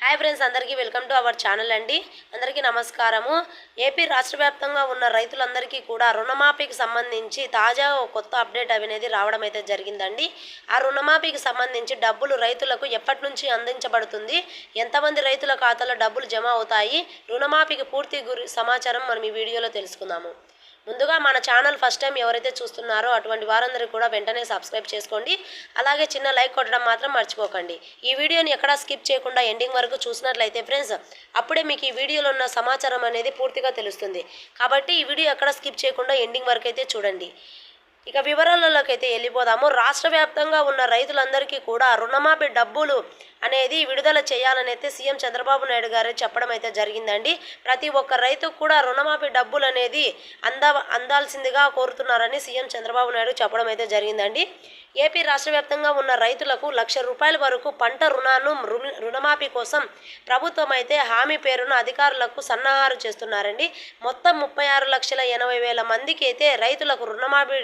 Hi friends, అందరికీ welcome to our channel అండి. అందరికీ నమస్కారము. ఏపీ రాష్ట్ర వ్యాప్తంగా ఉన్న రైతులందరికీ కూడా రుణమాఫీకి సంబంధించి తాజా కొత్త అప్డేట్ అనేది రావడం అయితే జరిగిందండి. ఆ రుణమాఫీకి సంబంధించి డబ్బులు రైతులకు ఎప్పటి నుంచి అందించబడుతుంది, ఎంతమంది రైతుల ఖాతాలో డబ్బులు జమ అవుతాయి, రుణమాఫీకి పూర్తి సమాచారం మనం ఈ వీడియోలో తెలుసుకుందాము. ముందుగా మన ఛానల్ ఫస్ట్ టైం ఎవరైతే చూస్తున్నారో అటువంటి వారందరూ కూడా వెంటనే సబ్స్క్రైబ్ చేసుకోండి. అలాగే చిన్న లైక్ కొట్టడం మాత్రం మర్చిపోకండి. ఈ వీడియోని ఎక్కడా స్కిప్ చేయకుండా ఎండింగ్ వరకు చూసినట్లయితే ఫ్రెండ్స్, అప్పుడే మీకు ఈ వీడియోలో ఉన్న సమాచారం అనేది పూర్తిగా తెలుస్తుంది. కాబట్టి ఈ వీడియో ఎక్కడ స్కిప్ చేయకుండా ఎండింగ్ వరకు అయితే చూడండి. ఇక వివరాలలోకి అయితే వెళ్ళిపోదాము. రాష్ట్ర వ్యాప్తంగా ఉన్న రైతులందరికీ కూడా రుణమాఫీ డబ్బులు అనేది విడుదల చేయాలని అయితే సీఎం చంద్రబాబు నాయుడు గారు చెప్పడం అయితే జరిగిందండి. ప్రతి ఒక్క రైతుకు కూడా రుణమాఫీ డబ్బులు అనేది అందాల్సిందిగా కోరుతున్నారని సీఎం చంద్రబాబు నాయుడు చెప్పడం అయితే జరిగిందండి. ఏపీ రాష్ట్ర వ్యాప్తంగా ఉన్న రైతులకు ₹1,00,000 వరకు పంట రుణమాఫీ కోసం ప్రభుత్వం అయితే హామీ పేరున అధికారులకు సన్నాహాలు చేస్తున్నారండి. మొత్తం 36,80,000 మందికి అయితే రైతులకు రుణమాఫీ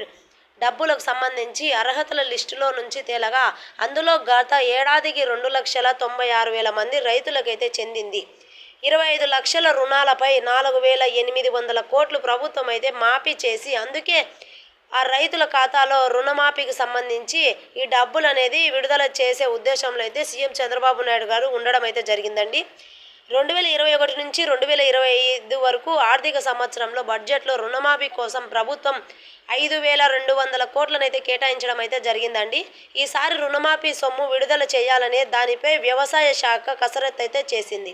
డబ్బులకు సంబంధించి అర్హతల లిస్టులో నుంచి తేలగా అందులో గత ఏడాదికి 2,96,000 మంది రైతులకైతే చెందింది. 25 లక్షల రుణాలపై 4,800 కోట్లు ప్రభుత్వం అయితే మాఫీ చేసి, అందుకే ఆ రైతుల ఖాతాలో రుణమాఫీకి సంబంధించి ఈ డబ్బులు అనేది విడుదల చేసే ఉద్దేశంలో అయితే సీఎం చంద్రబాబు నాయుడు గారు ఉండడం అయితే జరిగిందండి. 2021 నుంచి 2025 వరకు ఆర్థిక సంవత్సరంలో బడ్జెట్లో రుణమాఫీ కోసం ప్రభుత్వం 5,200 కోట్లనైతే కేటాయించడం అయితే జరిగిందండి. ఈసారి రుణమాఫీ సొమ్ము విడుదల చేయాలనే దానిపై వ్యవసాయ శాఖ కసరత్తు అయితే చేసింది.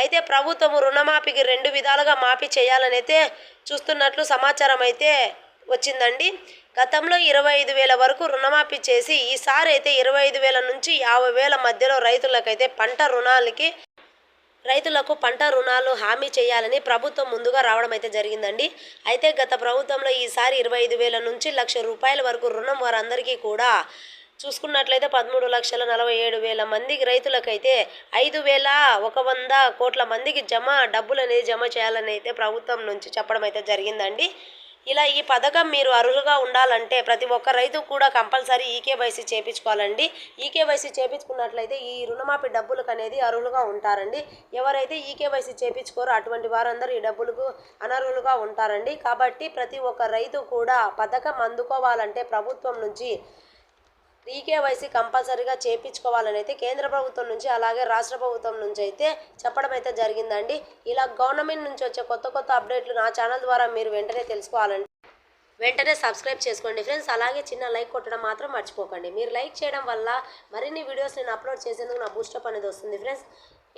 అయితే ప్రభుత్వం రుణమాఫీకి 2 విధాలుగా మాఫీ చేయాలనైతే చూస్తున్నట్లు సమాచారం అయితే వచ్చిందండి. గతంలో 25,000 వరకు రుణమాఫీ చేసి, ఈసారి అయితే 25,000 నుంచి 50,000 మధ్యలో రైతులకు పంట రుణాలు హామీ చేయాలని ప్రభుత్వం ముందుగా రావడం అయితే జరిగిందండి. అయితే గత ప్రభుత్వంలో ఈసారి 25,000 నుంచి ₹1,00,000 వరకు రుణం వారందరికీ కూడా చూసుకున్నట్లయితే 13,47,000 మందికి రైతులకైతే 5,100 కోట్ల మందికి డబ్బులు అనేది జమ చేయాలని అయితే ప్రభుత్వం నుంచి చెప్పడం అయితే జరిగిందండి. ఇలా ఈ పథకం మీరు అర్హులుగా ఉండాలంటే ప్రతి ఒక్క రైతు కూడా కంపల్సరీ ఈకేవైసీ చేయించుకోవాలండి. ఈకేవైసీ చేయించుకున్నట్లయితే ఈ రుణమాఫీ డబ్బులకు అనేది అర్హులుగా ఉంటారండి. ఎవరైతే ఈకేవైసీ చేయించుకోరో అటువంటి వారందరూ ఈ డబ్బులకు అనర్హులుగా ఉంటారండి. కాబట్టి ప్రతి ఒక్క రైతు కూడా పథకం అందుకోవాలంటే ప్రభుత్వం నుంచి ఈకేవైసీ కంపల్సరీగా చేయించుకోవాలని అయితే కేంద్ర ప్రభుత్వం నుంచి అలాగే రాష్ట్ర ప్రభుత్వం నుంచి అయితే చెప్పడం అయితే జరిగిందండి. ఇలా గవర్నమెంట్ నుంచి వచ్చే కొత్త అప్డేట్లు నా ఛానల్ ద్వారా మీరు వెంటనే తెలుసుకోవాలంటే వెంటనే సబ్స్క్రైబ్ చేసుకోండి ఫ్రెండ్స్. అలాగే చిన్న లైక్ కొట్టడం మాత్రం మర్చిపోకండి. మీరు లైక్ చేయడం వల్ల మరిన్ని వీడియోస్ నేను అప్లోడ్ చేసేందుకు నా బూస్టప్ అనేది వస్తుంది ఫ్రెండ్స్.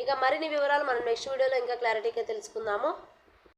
ఇక మరిన్ని వివరాలు మనం నెక్స్ట్ వీడియోలో ఇంకా క్లారిటీగా తెలుసుకుందాము.